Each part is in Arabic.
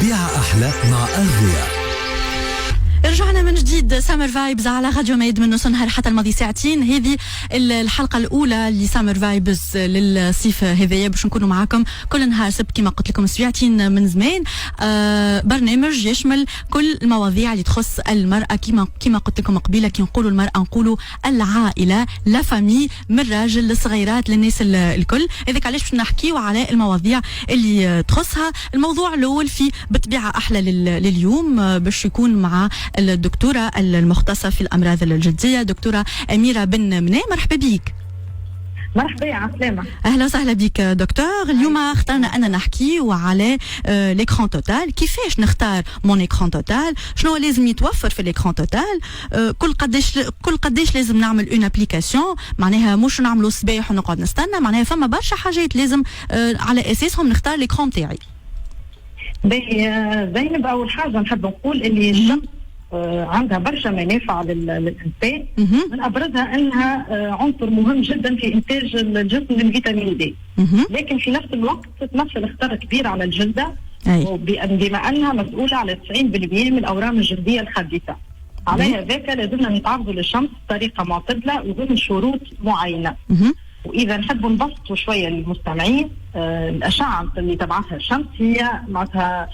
بتبيع أحلى مع أغذية. رجعنا من جديد سامر فايبز على راديو ميد من نص نهار حتى الماضي ساعتين. هذه الحلقة الأولى لسامر فايبز للصيف هذايا باش نكونوا معاكم كل نهار سبت كما قلت لكم سبيعتين من زمان. برنامج يشمل كل المواضيع اللي تخص المرأة كما قلت لكم قبيلة كي نقولوا المرأة نقولوا العائلة لا فامي من الراجل للصغيرات للناس الكل. هذاك علاش باش نحكيوا على المواضيع اللي تخصها. الموضوع الأول في بطبيعة أحلى لليوم باش يكون مع الدكتورة المختصة في الأمراض الجلدية دكتورة أميرة بن منى. مرحبا بك. مرحبا عسلامة. أهلا وسهلا بك دكتور. اليوم اخترنا أن نحكي على l'écran توتال. كيفاش نختار مون écran توتال؟ شنو لازم يتوفر في l'écran توتال؟ كل قداش لازم نعمل اون ابليكاسيون؟ معناها مش نعملوا الصباح ونقعد نستنى، معناها فما برشا حاجات لازم على أساسهم نختار l'écran نتاعي. زينب، أول حاجة نحب نقول اللي الشمس عندها برشا منافع للإنسان. من أبرزها أنها عنصر مهم جدا في إنتاج الجسم للفيتامين دي، لكن في نفس الوقت تمثل خطر كبير على الجلدة بما أنها مسؤولة على 90% من الأورام الجلدية الخبيثة. على ذاك لازمنا نتعرضوا للشمس بطريقة معتدلة وضمن شروط معينة. وإذا نحب نبسطوا شوية للمستمعين، الأشعة اللي تبعثها الشمس هي معناتها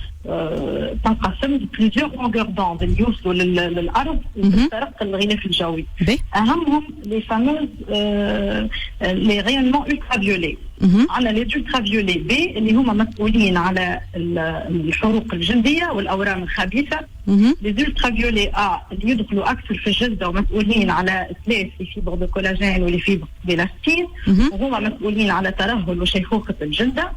تنقسم بليزيور لونغور دوند اللي يوصلوا للأرض وتخترق الغلاف الجوي. أهمهم لي فاموز لي ريونمون ألترافيولي. عندنا لي ألترافيولي بي اللي هما مسؤولين على الحروق الجلدية والأورام الخبيثة. لي ألترافيولي A اللي يدخلوا أكثر في الجلدة ومسؤولين على إتلاف لي فيبر دو كولاجين ولي فيبر ديلاستين، وهما مسؤولين على ترهل وشيخوخة الجلدة.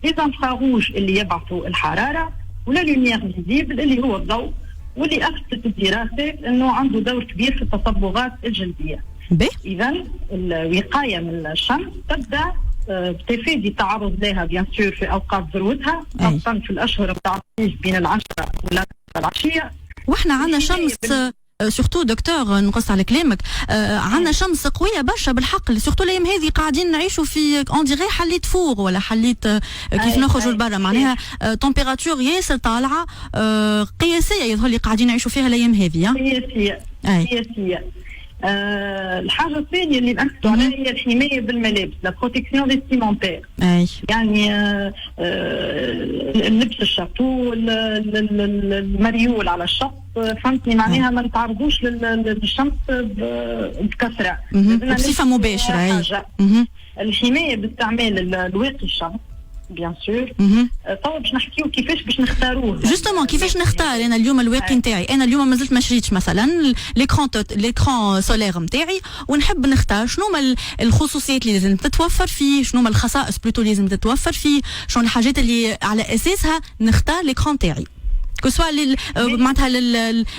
لي انفراروج اللي يبعثوا الحرارة، ولا لوميير فيزيبل اللي هو الضوء، واللي أثبتت الدراسات أنه عنده دور كبير في التصبغات الجلدية. إذا الوقاية من الشمس تبدأ بتفادي التعرض لها بيان سور في أوقات ذروتها، خاصة في الأشهر بتاع بين العشرة والعشية. وإحنا عندنا شمس سورتو دكتور، نقص على كلامك، عندنا شمس قويه برشا بالحق. سورتو الايام هذه قاعدين نعيشوا في اون ديغي حليت فوق ولا حليت كيف نخرجوا لبرا، معناها تمبيراتور ياسر طالعه قياسيه يظهر لي قاعدين نعيشوا فيها الايام هذه. قياسيه. الحاجه الثانيه اللي نأكدوا عليها هي الحمايه بالملابس، لا بروتيكسيون فيستيمونتير. يعني اللبس الشابو، المريول على الشط، فهمتني معناها ما نتعرضوش للشمس بكثره بصفه مباشره. الحمايه باستعمال الواقي الشمس بيان سور. طبعا باش نحكيو كيفاش باش نختاروه جوستومون. كيفاش نختار انا اليوم الواقي نتاعي؟ انا اليوم مازلت ما شريتش مثلا ليكران سولير نتاعي ونحب نختار شنو هما الخصوصيات اللي لازم تتوفر فيه، شنو هما الخصائص بلوتو لازم تتوفر فيه، شنو الحاجات اللي على اساسها نختار ليكران نتاعي، كسوا معناتها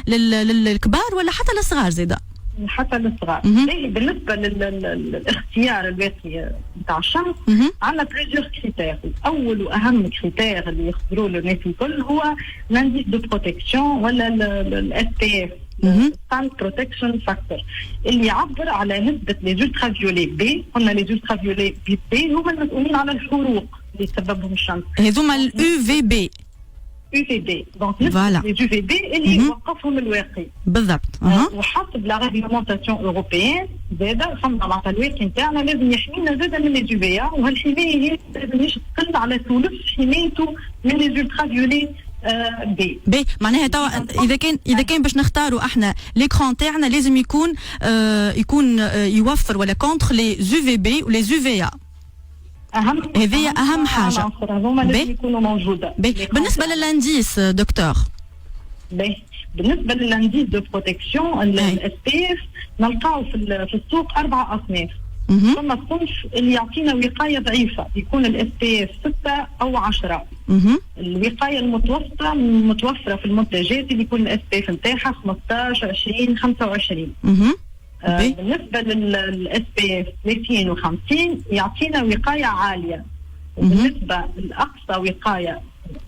للكبار ولا حتى للصغار زاده. حتى للصغار. بالنسبه للاختيار الواقي نتاع الشمس عندنا بليزيور كريتير. اول واهم كريتير اللي يختاروا له الناس الكل هو لانديس دو بروتكسيون ولا الاس بي اف، سان بروتكشن فاكتور، اللي يعبر على نسبه لي زولترافيولي بي. قلنا لي زولترافيولي بي هما المسؤولين على الحروق اللي تسببهم الشمس، هذوما اليو في بي. UVB. دونك نسبة لي UVB اللي يوقفهم الواقي بالضبط. وحسب لا ريغلومونتاسيون اوروبيين زاده فما معناتها الواقي نتاعنا لازم يحمينا زاده من لي UVA، وهالحمايه هي لازمش تقل على ثلث حمايته من لي زولترافيولي بي. معناها توا اذا كان باش نختاروا احنا ليكران تاعنا لازم يكون يوفر ولا كونتر لي UVB ولي UVA. هذه أهم حاجة. هذوما لازم يكونوا موجودة. بالنسبة للانديس دكتور، بالنسبة للانديس دو بروتكسيون الاس بي اف نلقاو في السوق 4 أصناف. ثم الصنف اللي يعطينا وقاية ضعيفة يكون الاس بي اف 6 أو 10. الوقاية المتوسطة متوفرة في المنتجات اللي يكون الاس بي اف نتاعها 15 20 25. بالنسبة للاس بي اف 30 و50 يعطينا وقاية عالية. وبالنسبة لأقصى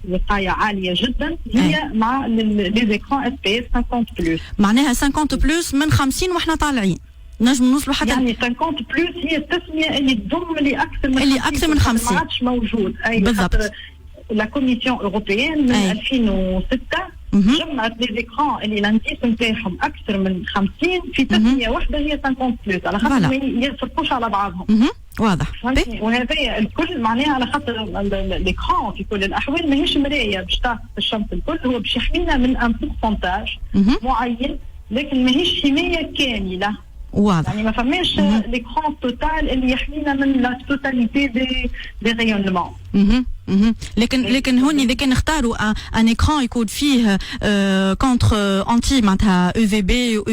وقاية عالية جدا هي مع لي زيكران اس بي اف 50 بلس. معناها 50 بلس من 50 واحنا طالعين نجم نوصلوا حتى يعني 50 بلس هي التسمية اللي تضم اللي أكثر من 50. ما عادش موجود. بالضبط. لا كوميسيون اوروبيين من 2006 جمعت لي زيكران اللي الانديس نتاعهم اكثر من 50 في تسميه واحده هي 50 بلس، على خاطر ما يفرقوش على بعضهم. واضح. وهذا الكل معناها على خاطر الاكران في كل الاحوال ماهيش مرايه باش تعكس الشمس الكل، هو باش يحمينا من ان بورسنتاج معين، لكن ماهيش حمايه كامله. واضح. يعني ما فماش ليكران توتال اللي يحمينا من لا توتاليتي دي ريونمون. لكن هون اذا كان نختاروا ان اكران يكون فيه كونتر انتي معناتها او في بي او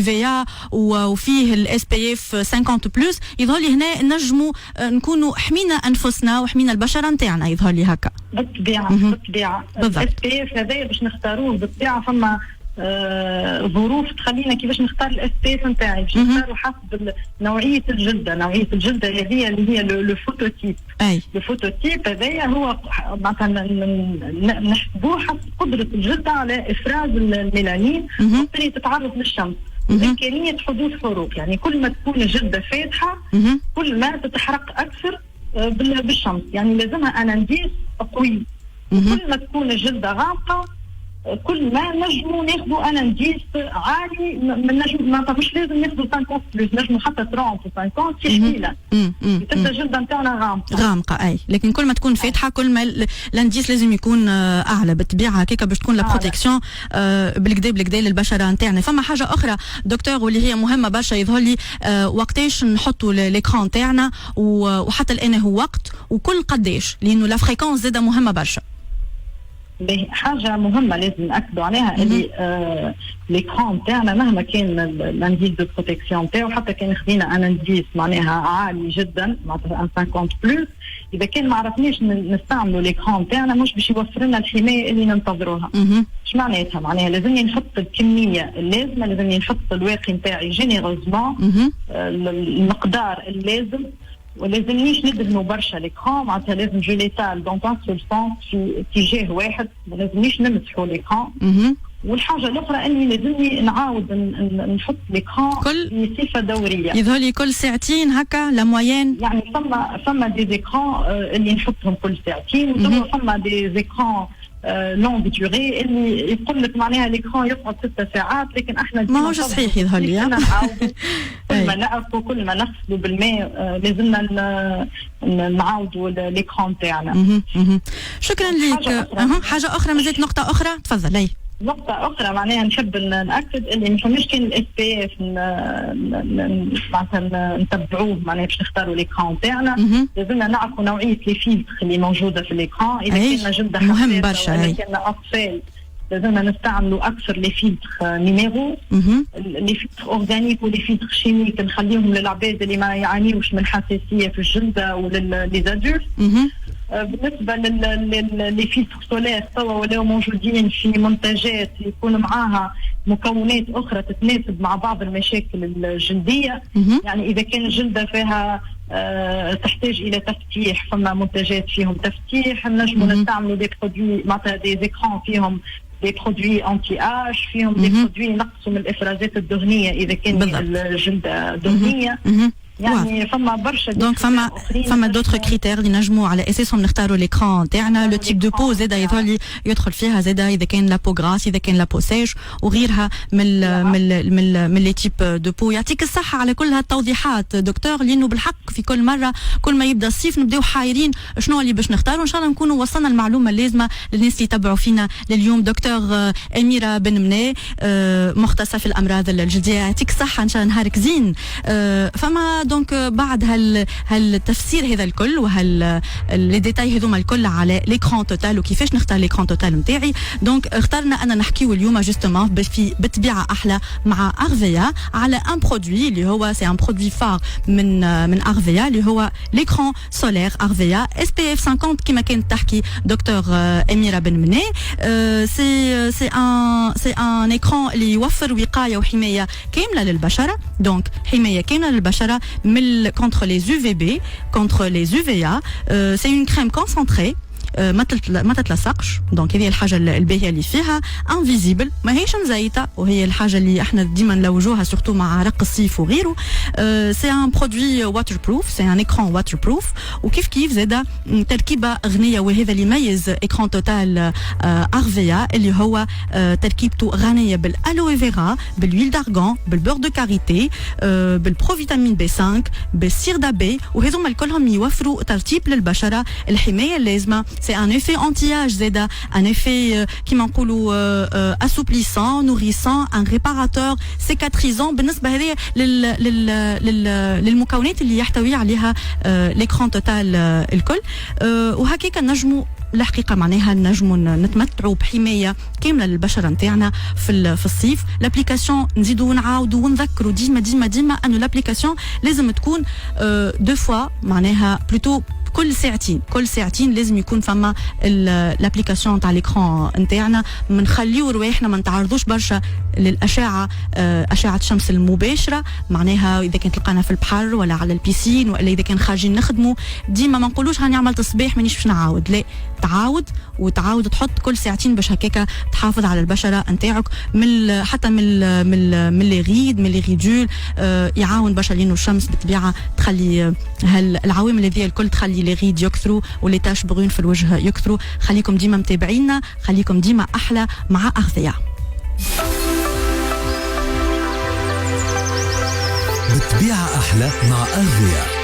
في اي وفيه الاس بي اف 50 بلس، يظهر لي هنا نجموا نكونوا حمينا انفسنا وحمينا البشره نتاعنا، يظهر لي هكا. بالطبيعه الاس بي اف هذا باش نختاروه بالطبيعه فما ظروف تخلينا كيفاش نختار الاس بي اف نتاعي، باش نختاروا حسب نوعيه الجلده هذه اللي هي لو فوتوتيب. لو فوتوتيب هذايا هو مثلا نحسبوه حسب قدره الجلده على افراز الميلانين وبالتالي تتعرض للشمس. إمكانية حدوث حروق، يعني كل ما تكون الجلده فاتحه كل ما تتحرق اكثر بالشمس، يعني لازمها اناليز قوي. كل ما تكون الجلده غامقه كل ما نجموا ناخذوا اناليز عالي، من نجم ما مش لازم ناخذوا 50 بلس، نجموا حتى 30 و50 تحمينا. تبدا الجلده نتاعنا غامقه. لكن كل ما تكون فاتحه كل ما الانديس لازم يكون اعلى بالطبيعه، هكاك باش تكون لا بروتيكسيون بالكدا للبشره نتاعنا. فما حاجه اخرى دكتور واللي هي مهمه برشا، يظهر لي وقتاش نحطوا الاكران تاعنا وحتى الان هو وقت وكل قداش، لانه لا فريكونس زاده مهمه برشا. حاجة مهمة لازم نأكدوا عليها اللي الإكران تاعنا مهما كان الانديس دو بروتيكسيون تاعو، حتى كان خدينا انديس معناها عالي جدا معناتها 50 بلس، إذا كان ما عرفناش نستعملوا الإكران تاعنا مش باش يوفر لنا الحماية اللي ننتظروها. اش معناتها؟ معناها لازمني نحط الكمية اللازمة، لازمني نحط الواقي نتاعي جينيروزمون المقدار اللازم، ولازمنيش ندهنوا برشا ليكران، معناتها لازم جو ليتال دون ان سول سونس في اتجاه واحد، ما لازمنيش نمسحوا ليكران. والحاجه الاخرى اني لازمني نعاود نحط ليكران بصفه دوريه، يظهر لي كل ساعتين هكا لا موين. يعني فما دي زيكران اللي نحطهم كل ساعتين، وفما دي زيكران لونغ ديوري اللي يقول لك معناها ليكران يقعد 6 ساعات، لكن احنا ما هوش صحيح يظهر لي. كل ما نعرفوا كل ما نغسلوا بالماء لازمنا نعاودوا ليكران تاعنا. شكرا لك. حاجه اخرى مازالت نقطه اخرى تفضل. نقطة أخرى معناها نحب نأكد اللي ما فماش كان الاس بي اف معناتها نتبعوه معناها باش نختاروا ليكران تاعنا، لازمنا نعرفوا نوعية لي فيلتر اللي موجودة في ليكران، إذا كان جلدة مهم برشا ولا كان أطفال لازمنا نستعملوا أكثر لي فيلتر نيميرو، لي فيلتر أورغانيك ولي فيلتر شيميك نخليهم للعباد اللي ما يعانيوش من حساسية في الجلدة وللزادولت. بالنسبه للي فيلتر سولير توا ولاو موجودين في منتجات يكون معاها مكونات اخرى تتناسب مع بعض المشاكل الجلديه. يعني اذا كان الجلده فيها تحتاج الى تفتيح، فما منتجات فيهم تفتيح، نجموا نستعملوا دي برودوي معناتها دي زيكران فيهم دي برودوي انتي اش، فيهم دي برودوي ينقصوا من الافرازات الدهنيه اذا كان الجلده دهنيه. يعني فما برشا دونك فما دوتر كريتير اللي نجموا على اساسهم نختاروا ليكران تاعنا. لو تيب دو بو زادا يظهر لي يدخل فيها زادا اذا كان لا بو غراس، اذا كان لا بو سيج وغيرها من لي تيب دو بو. يعطيك الصحه على كل هالتوضيحات دكتور، لانه بالحق في كل مره كل ما يبدا الصيف نبداو حايرين شنو اللي باش نختاروا. ان شاء الله نكونوا وصلنا المعلومه اللازمه للناس اللي يتبعوا فينا لليوم. دكتور أميرة بن مني مختصه في الامراض الجلديه، يعطيك الصحه ان شاء الله نهارك زين. فما دونك بعد هالتفسير هذا الكل لي ديتاي هذوما الكل على ليكران توتال وكيفاش نختار ليكران توتال نتاعي، دونك اخترنا ان نحكيو اليوم جوستومون بالطبيعه احلى مع ارفيا على ان برودوي اللي هو سي ان برودوي فار من ارفيا اللي هو ليكران سولير ارفيا اس بي اف 50 كما كانت تحكي دكتور أميرة بن مني. سي ان ايكران اللي يوفر وقايه وحمايه كامله للبشره، دونك حمايه كامله للبشره contre les UVB, contre les UVA. C'est une crème concentrée ما تتلصقش. دونك هذه الحاجه الباهيه اللي فيها انفيزيبل، ما هيش مزيته، وهي الحاجه اللي احنا ديما نلوجوها سورتو مع عرق الصيف وغيره. سي ان برودوي واتر بروف، سي ان اكران واتر بروف، وكيف كيف زاده تركيبه غنيه، وهذا اللي يميز اكران توتال ارفيا اللي هو تركيبته غنيه بالالوي فيرا، بالويل دارغون، بالبور دو كاريتي، بالبروفيتامين بي 5، بالسير دابي، وهذوما الكلهم يوفروا ترطيب للبشره، الحمايه اللازمه. سي ان افي انتياج زاده، ان افي كيما نقولوا اسوبليسون، نوريسون، ان ريباراتور، سيكاتريزون. بالنسبه هذه للمكونات اللي يحتوي عليها ليكران توتال الكل. وهكاك نجموا الحقيقه معناها نجموا نتمتعوا بحمايه كامله للبشره نتاعنا في الصيف. لابليكاسيون نزيدوا ونعاودوا ونذكروا ديما ديما ديما انه لابليكاسيون لازم تكون دو فوا، معناها بلوتو كل ساعتين لازم يكون فما الابليكاسيون تاع ليكران نتاعنا. ما نخليو رواحنا ما نتعرضوش برشا للاشعه، اشعه الشمس المباشره، معناها اذا كانت لقانا في البحر ولا على البيسين ولا اذا كان خارجين نخدموا. ديما ما نقولوش هاني عملت الصباح مانيش باش نعاود، لا، تعاود تحط كل ساعتين باش هكاك تحافظ على البشره نتاعك حتى من لي غيد، من لي ريدول. يعاون برشا لانه الشمس بالطبيعه تخلي العوامل هذه الكل تخلي لي غيد يكثروا ولي تاش بغون في الوجه يكثروا. خليكم ديما متابعينا، خليكم ديما احلى مع أغذية. بالطبيعة أحلى مع أغذية.